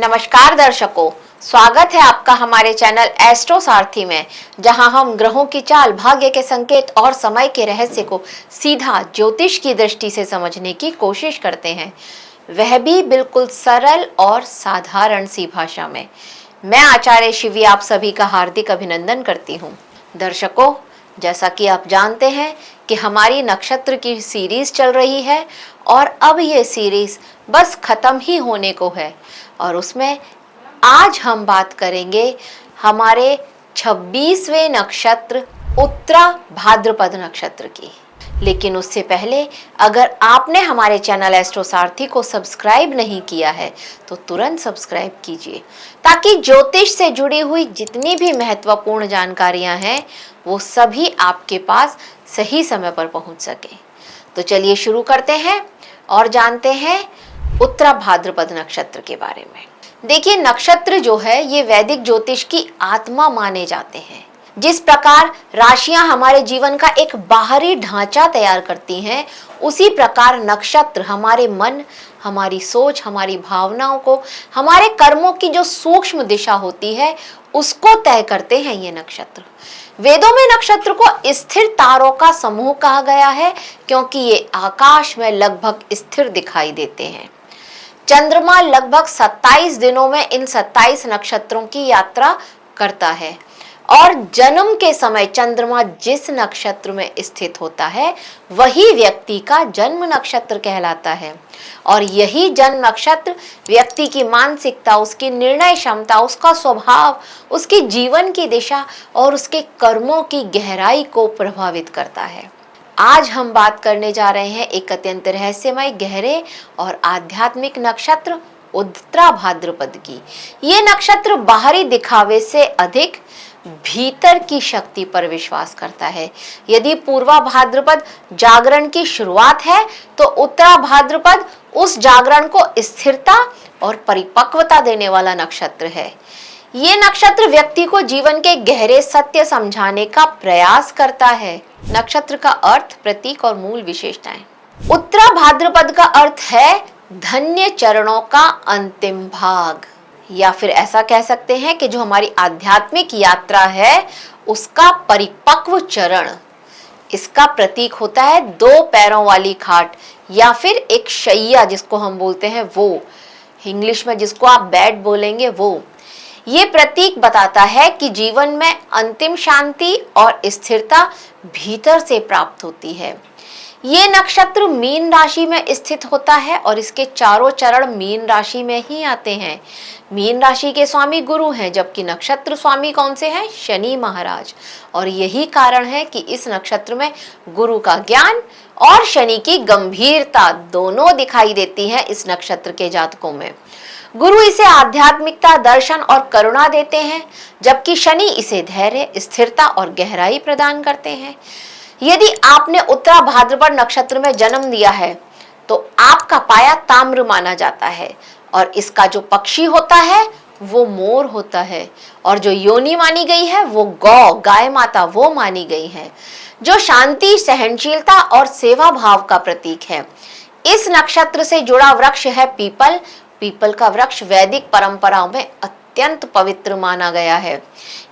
नमस्कार दर्शकों, स्वागत है आपका हमारे चैनल एस्ट्रो सारथी में, जहां हम ग्रहों की चाल, भाग्य के संकेत और समय के रहस्य को सीधा ज्योतिष की दृष्टि से समझने की कोशिश करते हैं, वह भी बिल्कुल सरल और साधारण सी भाषा में। मैं आचार्य शिवी आप सभी का हार्दिक अभिनंदन करती हूँ। दर्शकों, जैसा कि आप जानते हैं कि हमारी नक्षत्र की सीरीज चल रही है और अब ये सीरीज बस खत्म ही होने को है और उसमें आज हम बात करेंगे हमारे 26वें नक्षत्र उत्तरा भाद्रपद नक्षत्र की। लेकिन उससे पहले अगर आपने हमारे चैनल एस्ट्रो सारथी को सब्सक्राइब नहीं किया है तो तुरंत सब्सक्राइब कीजिए, ताकि ज्योतिष से जुड़ी हुई जितनी भी महत्वपूर्ण जानकारियां हैं वो सभी आपके पास सही समय पर पहुंच सके। तो चलिए शुरू करते हैं और जानते हैं उत्तरा भाद्रपद नक्षत्र के बारे में। देखिए, नक्षत्र जो है ये वैदिक ज्योतिष की आत्मा माने जाते हैं। जिस प्रकार राशियां हमारे जीवन का एक बाहरी ढांचा तैयार करती हैं, उसी प्रकार नक्षत्र हमारे मन, हमारी सोच, हमारी भावनाओं को, हमारे कर्मों की जो सूक्ष्म दिशा होती है उसको तय करते हैं ये नक्षत्र। वेदों में नक्षत्र को स्थिर तारों का समूह कहा गया है, क्योंकि ये आकाश में लगभग स्थिर दिखाई देते हैं। चंद्रमा लगभग 27 दिनों में इन 27 नक्षत्रों की यात्रा करता है और जन्म के समय चंद्रमा जिस नक्षत्र में स्थित होता है वही व्यक्ति का जन्म नक्षत्र कहलाता है। और यही जन्म नक्षत्र व्यक्ति की मानसिकता, उसकी निर्णय क्षमता, उसका स्वभाव, उसकी जीवन की दिशा और उसके कर्मों की गहराई को प्रभावित करता है। आज हम बात करने जा रहे हैं एक अत्यंत रहस्यमय, गहरे और आध्यात्मिक नक्षत्र उत्तरा भाद्रपद की। ये नक्षत्र बाहरी दिखावे से अधिक भीतर की शक्ति पर विश्वास करता है। यदि पूर्वा भाद्रपद जागरण की शुरुआत है तो उत्तरा भाद्रपद उस जागरण को स्थिरता और परिपक्वता देने वाला नक्षत्र है। ये नक्षत्र व्यक्ति को जीवन के गहरे सत्य समझाने का प्रयास करता है। नक्षत्र का अर्थ, प्रतीक और मूल विशेषताएं। उत्तरा भाद्रपद का अर्थ है धन्य चरणों का अंतिम भाग, या फिर ऐसा कह सकते हैं कि जो हमारी आध्यात्मिक यात्रा है उसका परिपक्व चरण। इसका प्रतीक होता है 2 पैरों वाली खाट या फिर एक शैया, जिसको हम बोलते हैं वो, इंग्लिश में जिसको आप बेड बोलेंगे वो। ये प्रतीक बताता है कि जीवन में अंतिम शांति और स्थिरता भीतर से प्राप्त होती है। ये नक्षत्र मीन राशि में स्थित होता है और इसके चारों चरण मीन राशि में ही आते हैं। मीन राशि के स्वामी गुरु हैं, जबकि नक्षत्र स्वामी कौन से हैं? शनि महाराज। और यही कारण है कि इस नक्षत्र में गुरु का ज्ञान और शनि की गंभीरता दोनों दिखाई देती है इस नक्षत्र के जातकों में। गुरु इसे आध्यात्मिकता, दर्शन और करुणा देते हैं, जबकि शनि इसे धैर्य, स्थिरता और गहराई प्रदान करते हैं। यदि आपने उत्तरा भाद्रपद नक्षत्र में जन्म लिया है तो आपका पाया ताम्र माना जाता है और इसका जो पक्षी होता है वो मोर होता है और जो योनि मानी गई है वो गौ, गाय माता वो मानी गई है, जो शांति, सहनशीलता और सेवा भाव का प्रतीक है। इस नक्षत्र से जुड़ा वृक्ष है पीपल। पीपल का वृक्ष वैदिक परंपराओं में अत्यंत पवित्र माना गया है।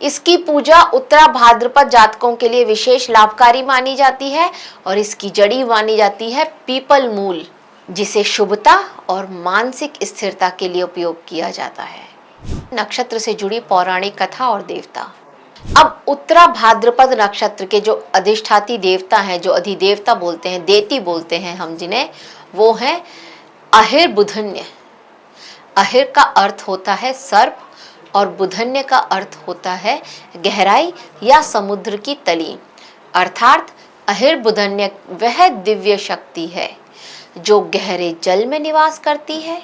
इसकी पूजा उत्तरा भाद्रपद जातकों के लिए विशेष लाभकारी मानी जाती है और इसकी जड़ी मानी जाती है पीपल मूल, जिसे शुभता और मानसिक स्थिरता के लिए उपयोग किया जाता है। नक्षत्र से जुड़ी पौराणिक कथा और देवता। अब उत्तरा भाद्रपद नक्षत्र के जो अधिष्ठाती देवता हैं, जो अधिदेवता बोलते हैं, देती बोलते हैं हम जिन्हें, वो हैं अहिर बुधन्य। अहिर का अर्थ होता है सर्प और बुधन्य का अर्थ होता है गहराई या समुद्र की तली। अर्थात अहिर बुधन्य वह दिव्य शक्ति है जो गहरे जल में निवास करती है।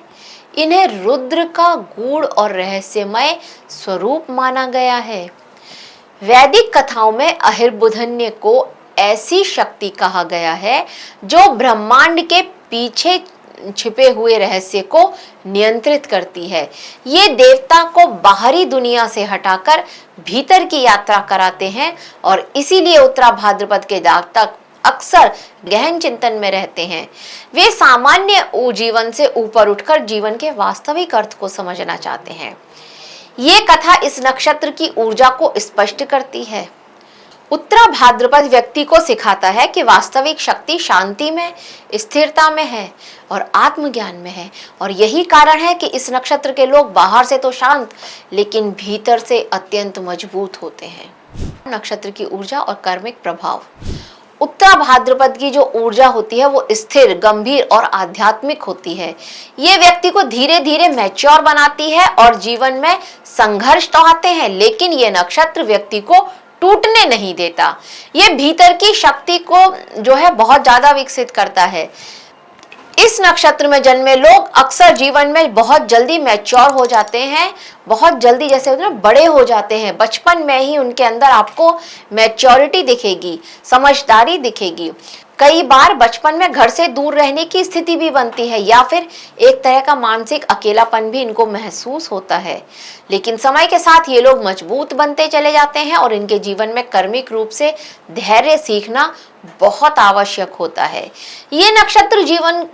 इन्हें रुद्र का गूढ़ और रहस्यमय स्वरूप माना गया है। वैदिक कथाओं में अहिर बुधन्य को ऐसी शक्ति कहा गया है जो ब्रह्मांड के पीछे छिपे हुए रहस्य को नियंत्रित करती है। ये देवता को बाहरी दुनिया से हटाकर भीतर की यात्रा कराते हैं और इसीलिए उत्तरा भाद्रपद के जातक अक्सर गहन चिंतन में रहते हैं। वे सामान्य जीवन से ऊपर उठकर जीवन के वास्तविक अर्थ को समझना चाहते हैं। ये कथा इस नक्षत्र की ऊर्जा को स्पष्ट करती है। उत्तरा भाद्रपद व्यक्ति को सिखाता है कि वास्तविक शक्ति शांति में, स्थिरता में है और आत्मज्ञान में है। और यही कारण है कि इस नक्षत्र के लोग बाहर से तो शांत लेकिन भीतर से अत्यंत मजबूत होते हैं। नक्षत्र की ऊर्जा और कार्मिक प्रभाव। उत्तरा भाद्रपद की जो ऊर्जा होती है वो स्थिर, गंभीर और आध्यात्मिक होती है। ये व्यक्ति को धीरे धीरे मैच्योर बनाती है और जीवन में संघर्ष तो आते हैं, लेकिन ये नक्षत्र व्यक्ति को टूटने नहीं देता। ये भीतर की शक्ति को जो है बहुत ज्यादा विकसित करता है। इस नक्षत्र में जन्मे लोग अक्सर जीवन में बहुत जल्दी मैच्योर हो जाते हैं, बहुत जल्दी जैसे होते हैं ना, बड़े हो जाते हैं। बचपन में ही उनके अंदर आपको मैच्योरिटी दिखेगी, समझदारी दिखेगी। कई बार बचपन में घर से दूर रहने की स्थिति भी बनती है या फिर एक तरह का मानसिक अकेलापन भी इनको महसूस होता है, लेकिन समय के साथ ये लोग मजबूत बनते चले जाते हैं और इनके जीवन में कर्मिक रूप से धैर्य सीखना बहुत आवश्यक होता है। ये नक्षत्र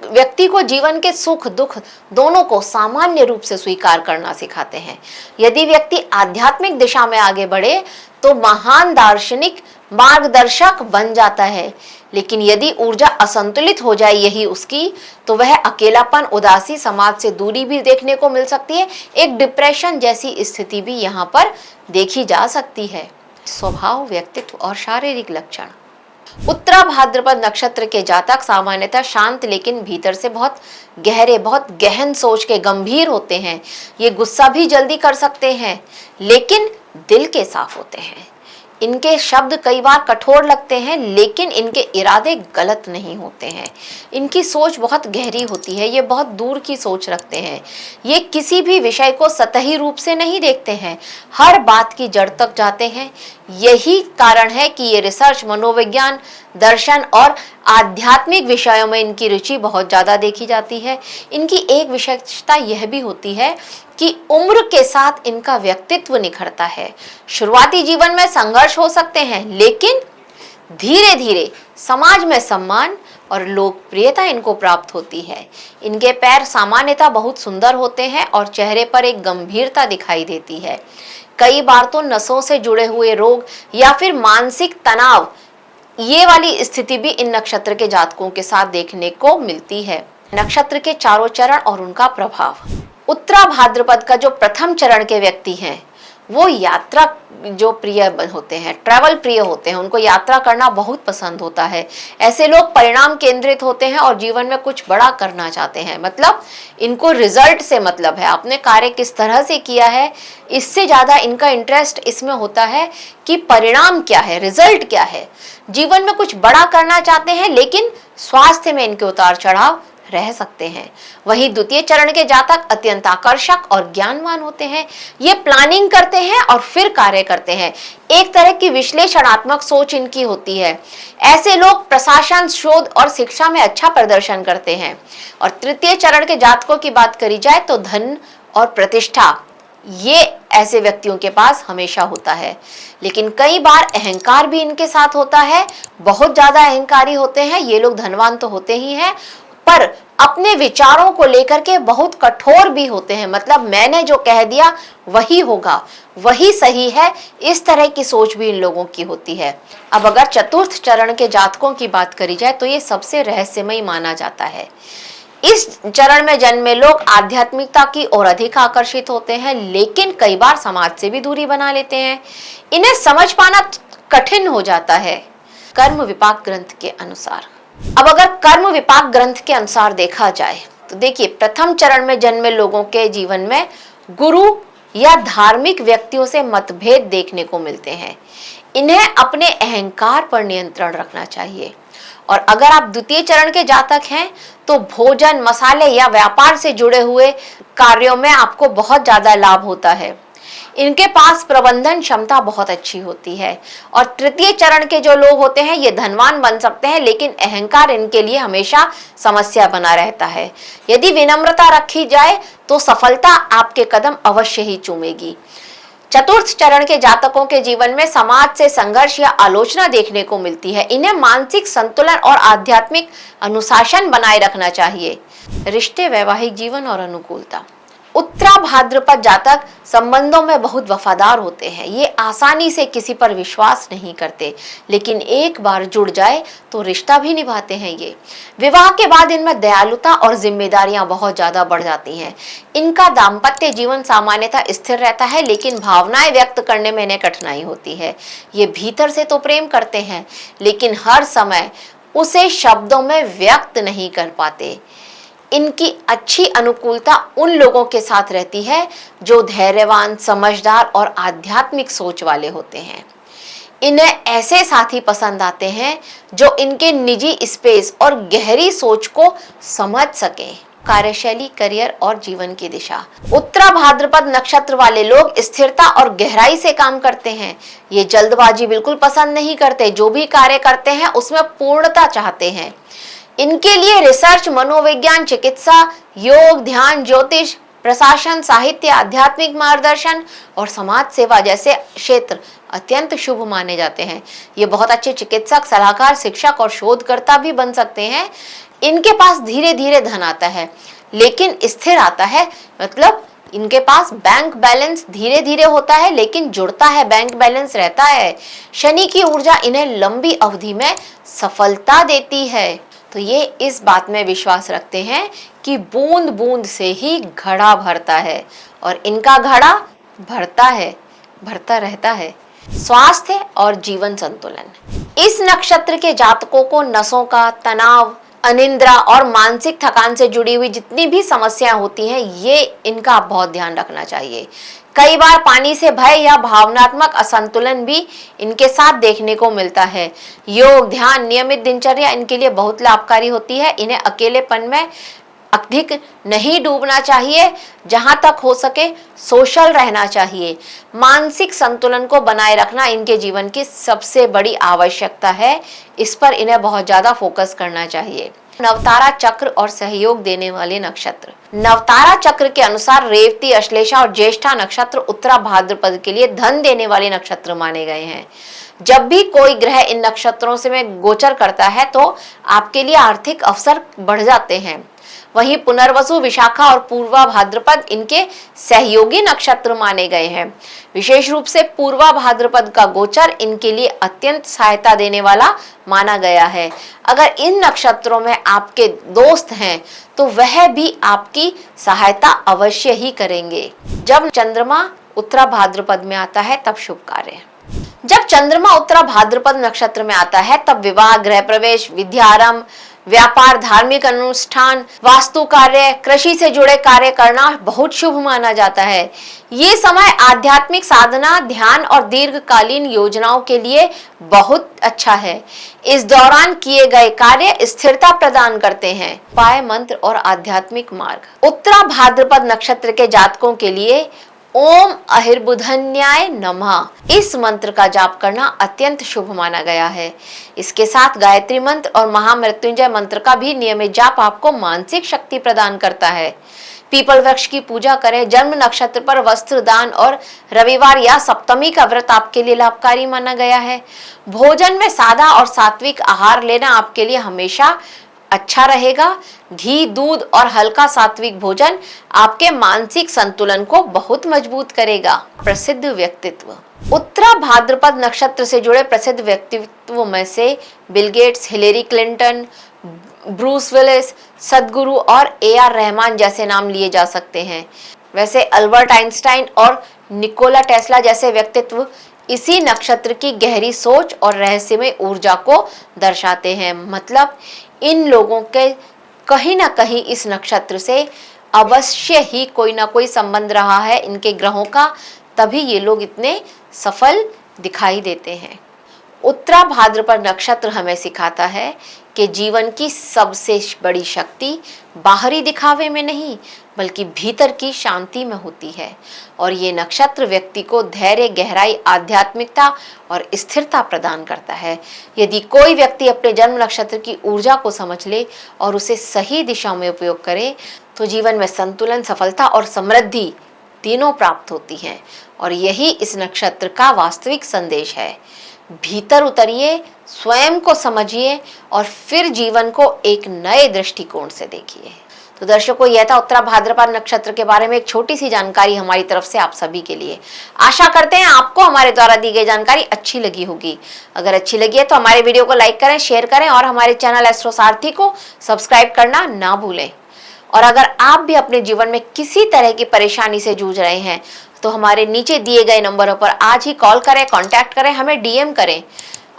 व्यक्ति को जीवन के सुख दुख दोनों को सामान्य रूप से स्वीकार करना सिखाते हैं। यदि व्यक्ति आध्यात्मिक दिशा में आगे बढ़े तो महान दार्शनिक मार्गदर्शक बन जाता है, लेकिन यदि ऊर्जा असंतुलित हो जाए यही उसकी, तो वह अकेलापन, उदासी, समाज से दूरी भी देखने को मिल सकती है। एक डिप्रेशन जैसी स्थिति भी यहाँ पर देखी जा सकती है। स्वभाव, व्यक्तित्व और शारीरिक लक्षण। उत्तरा भाद्रपद नक्षत्र के जातक सामान्यतः शांत लेकिन भीतर से बहुत गहरे, बहुत गहन सोच के गंभीर होते हैं। ये गुस्सा भी जल्दी कर सकते हैं लेकिन दिल के साफ होते हैं। इनके शब्द कई बार कठोर लगते हैं लेकिन इनके इरादे गलत नहीं होते हैं। इनकी सोच बहुत गहरी होती है, ये बहुत दूर की सोच रखते हैं। ये किसी भी विषय को सतही रूप से नहीं देखते हैं, हर बात की जड़ तक जाते हैं। यही कारण है कि ये रिसर्च, मनोविज्ञान, दर्शन और आध्यात्मिक विषयों में इनकी रुचि बहुत ज्यादा देखी जाती है। इनकी एक विशेषता यह भी होती है कि उम्र के साथ इनका व्यक्तित्व निखरता है। शुरुआती जीवन में संघर्ष हो सकते हैं लेकिन धीरे धीरे समाज में सम्मान और लोकप्रियता इनको प्राप्त होती है। इनके पैर सामान्यतः बहुत सुंदर होते हैं और चेहरे पर एक गंभीरता दिखाई देती है। कई बार तो नसों से जुड़े हुए रोग या फिर मानसिक तनाव, ये वाली स्थिति भी इन नक्षत्र के जातकों के साथ देखने को मिलती है। नक्षत्र के चारों चरण और उनका प्रभाव। उत्तरा भाद्रपद का जो प्रथम चरण के व्यक्ति हैं वो यात्रा जो प्रिय होते हैं, ट्रैवल प्रिय होते हैं, उनको यात्रा करना बहुत पसंद होता है। ऐसे लोग परिणाम केंद्रित होते हैं और जीवन में कुछ बड़ा करना चाहते हैं। मतलब इनको रिजल्ट से मतलब है, आपने कार्य किस तरह से किया है, इससे ज्यादा इनका इंटरेस्ट इसमें होता है कि परिणाम क्या है, रिजल्ट क्या है। जीवन में कुछ बड़ा करना चाहते हैं लेकिन स्वास्थ्य में इनके उतार चढ़ाव रह सकते हैं। वहीं द्वितीय चरण के जातक अत्यंत आकर्षक और ज्ञानवान होते हैं। ये प्लानिंग करते हैं और फिर कार्य करते हैं। एक तरह की विश्लेषणात्मक सोच इनकी होती है। ऐसे लोग प्रशासन, शोध और शिक्षा में अच्छा प्रदर्शन करते हैं। और तृतीय चरण के जातकों की बात करी जाए तो धन और प्रतिष्ठा, ये ऐसे व्यक्तियों के पास हमेशा होता है, लेकिन कई बार अहंकार भी इनके साथ होता है। बहुत ज्यादा अहंकारी होते हैं ये लोग। धनवान तो होते ही हैं पर अपने विचारों को लेकर के बहुत कठोर भी होते हैं। मतलब मैंने जो कह दिया वही होगा, वही सही है, इस तरह की सोच भी इन लोगों की होती है। अब अगर चतुर्थ चरण के जातकों की बात करी जाए तो ये सबसे रहस्यमयी माना जाता है। इस चरण में जन्मे लोग आध्यात्मिकता की ओर अधिक आकर्षित होते हैं लेकिन कई बार समाज से भी दूरी बना लेते हैं। इन्हें समझ पाना कठिन हो जाता है। कर्म विपाक ग्रंथ के अनुसार, अब अगर कर्म विपाक ग्रंथ के अनुसार देखा जाए तो देखिए, प्रथम चरण में जन्मे लोगों के जीवन में गुरु या धार्मिक व्यक्तियों से मतभेद देखने को मिलते हैं। इन्हें अपने अहंकार पर नियंत्रण रखना चाहिए। और अगर आप द्वितीय चरण के जातक हैं तो भोजन, मसाले या व्यापार से जुड़े हुए कार्यों में आपको बहुत ज्यादा लाभ होता है। इनके पास प्रबंधन क्षमता बहुत अच्छी होती है। और तृतीय चरण के जो लोग होते हैं ये धनवान बन सकते हैं लेकिन अहंकार इनके लिए हमेशा समस्या बना रहता है। यदि विनम्रता रखी जाए तो सफलता आपके कदम अवश्य ही चूमेगी। चतुर्थ चरण के जातकों के जीवन में समाज से संघर्ष या आलोचना देखने को मिलती है। इन्हें मानसिक संतुलन और आध्यात्मिक अनुशासन बनाए रखना चाहिए। रिश्ते, वैवाहिक जीवन और अनुकूलता। उत्तरा भाद्रपद जातक संबंधों में बहुत वफादार होते हैं। ये आसानी से किसी पर विश्वास नहीं करते, लेकिन एक बार जुड़ जाए तो रिश्ता भी निभाते हैं। ये विवाह के बाद इनमें दयालुता और जिम्मेदारियां बहुत ज्यादा बढ़ जाती हैं। इनका दाम्पत्य जीवन सामान्यतः स्थिर रहता है, लेकिन भावनाएं व्यक्त करने में इन्हें कठिनाई होती है। ये भीतर से तो प्रेम करते हैं, लेकिन हर समय उसे शब्दों में व्यक्त नहीं कर पाते। इनकी अच्छी अनुकूलता उन लोगों के साथ रहती है जो धैर्यवान, समझदार और आध्यात्मिक सोच वाले होते हैं। इन्हें ऐसे साथी पसंद आते हैं जो इनके निजी स्पेस और गहरी सोच को समझ सके। कार्यशैली, करियर और जीवन की दिशा। उत्तरा भाद्रपद नक्षत्र वाले लोग स्थिरता और गहराई से काम करते हैं। ये जल्दबाजी बिल्कुल पसंद नहीं करते। जो भी कार्य करते हैं उसमें पूर्णता चाहते हैं। इनके लिए रिसर्च, मनोविज्ञान, चिकित्सा, योग, ध्यान, ज्योतिष, प्रशासन, साहित्य, आध्यात्मिक मार्गदर्शन और समाज सेवा जैसे क्षेत्र अत्यंत शुभ माने जाते हैं। ये बहुत अच्छे चिकित्सक, सलाहकार, शिक्षक और शोधकर्ता भी बन सकते हैं। इनके पास धीरे धीरे धन आता है, लेकिन स्थिर आता है। मतलब इनके पास बैंक बैलेंस धीरे धीरे होता है, लेकिन जुड़ता है, बैंक बैलेंस रहता है। शनि की ऊर्जा इन्हें लंबी अवधि में सफलता देती है। तो ये इस बात में विश्वास रखते हैं कि बूंद बूंद से ही घड़ा भरता है, और इनका घड़ा भरता रहता है। स्वास्थ्य और जीवन संतुलन। इस नक्षत्र के जातकों को नसों का तनाव, अनिद्रा और मानसिक थकान से जुड़ी हुई जितनी भी समस्याएं होती हैं, ये इनका बहुत ध्यान रखना चाहिए। कई बार पानी से भय या भावनात्मक असंतुलन भी इनके साथ देखने को मिलता है। योग, ध्यान, नियमित दिनचर्या इनके लिए बहुत लाभकारी होती है। इन्हें अकेलेपन में अधिक नहीं डूबना चाहिए। जहां तक हो सके सोशल रहना चाहिए। मानसिक संतुलन को बनाए रखना इनके जीवन की सबसे बड़ी आवश्यकता है। इस पर इन्हें बहुत ज्यादा फोकस करना चाहिए। नवतारा चक्र और सहयोग देने वाले नक्षत्र। नवतारा चक्र के अनुसार रेवती, अश्लेषा और ज्येष्ठा नक्षत्र उत्तरा भाद्रपद के लिए धन देने वाले नक्षत्र माने गए हैं। जब भी कोई ग्रह इन नक्षत्रों से में गोचर करता है तो आपके लिए आर्थिक अवसर बढ़ जाते हैं। वहीं पुनर्वसु, विशाखा और पूर्वा भाद्रपद इनके सहयोगी नक्षत्र माने गए हैं। विशेष रूप से पूर्वा भाद्रपद का गोचर इनके लिए अत्यंत सहायता देने वाला माना गया है। अगर इन नक्षत्रों में आपके दोस्त हैं तो वह भी आपकी सहायता अवश्य ही करेंगे। जब चंद्रमा उत्तरा भाद्रपद में आता है तब शुभ कार्य। जब चंद्रमा उत्तरा भाद्रपद नक्षत्र में आता है तब विवाह, गृह प्रवेश, विद्यारंभ, व्यापार, धार्मिक अनुष्ठान, वास्तु कार्य, कृषि से जुड़े कार्य करना बहुत शुभ माना जाता है। ये समय आध्यात्मिक साधना, ध्यान और दीर्घकालीन योजनाओं के लिए बहुत अच्छा है। इस दौरान किए गए कार्य स्थिरता प्रदान करते हैं। उपाय, मंत्र और आध्यात्मिक मार्ग। उत्तरा भाद्रपद नक्षत्र के जातकों के लिए ओम अहिर्बुधन्याय नमः इस मंत्र का जाप करना अत्यंत शुभ माना गया है। इसके साथ गायत्री मंत्र और महामृत्युंजय मंत्र का भी नियमित जाप आपको मानसिक शक्ति प्रदान करता है। पीपल वृक्ष की पूजा करें। जन्म नक्षत्र पर वस्त्र दान और रविवार या सप्तमी का व्रत आपके लिए लाभकारी माना गया है। भोजन में सादा और सात्विक आहार लेना आपके लिए हमेशा अच्छा रहेगा। घी, दूध और हल्का सात्विक भोजन आपके मानसिक संतुलन को बहुत मजबूत करेगा। प्रसिद्ध व्यक्तित्व। उत्तरा भाद्रपद नक्षत्र से जुड़े प्रसिद्ध व्यक्तित्व में से Bill Gates, Hillary Clinton, Bruce Willis, सदगुरु और ए.आर. रहमान जैसे नाम लिए जा सकते हैं। वैसे अल्बर्ट आइंस्टाइन और निकोला टेस्ला जैसे व्यक्तित्व इसी नक्षत्र की गहरी सोच और रहस्यमय ऊर्जा को दर्शाते हैं। मतलब इन लोगों के कहीं ना कहीं इस नक्षत्र से अवश्य ही कोई ना कोई संबंध रहा है इनके ग्रहों का, तभी ये लोग इतने सफल दिखाई देते हैं। उत्तरा भाद्रपद नक्षत्र हमें सिखाता है कि जीवन की सबसे बड़ी शक्ति बाहरी दिखावे में नहीं बल्कि भीतर की शांति में होती है, और ये नक्षत्र व्यक्ति को धैर्य, गहराई, आध्यात्मिकता और स्थिरता प्रदान करता है। यदि कोई व्यक्ति अपने जन्म नक्षत्र की ऊर्जा को समझ ले और उसे सही दिशा में उपयोग करे तो जीवन में संतुलन, सफलता और समृद्धि दिनों प्राप्त होती हैं और यही इस नक्षत्र का वास्तविक संदेश है। भीतर उतरिए, स्वयं को समझिए और फिर जीवन को एक नए दृष्टिकोण से देखिए। तो दर्शकों, यह था उत्तरा भाद्रपद नक्षत्र के बारे में एक छोटी सी जानकारी हमारी तरफ से आप सभी के लिए। आशा करते हैं आपको हमारे द्वारा दी गई जानकारी अच्छी लगी होगी। अगर अच्छी लगी है तो हमारे वीडियो को लाइक करें, शेयर करें और हमारे चैनल एस्ट्रो सारथी को सब्सक्राइब करना ना भूलें। और अगर आप भी अपने जीवन में किसी तरह की परेशानी से जूझ रहे हैं तो हमारे नीचे दिए गए नंबरों पर आज ही कॉल करें, कांटेक्ट करें, हमें डीएम करें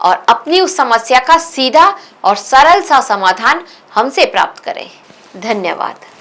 और अपनी उस समस्या का सीधा और सरल सा समाधान हमसे प्राप्त करें। धन्यवाद।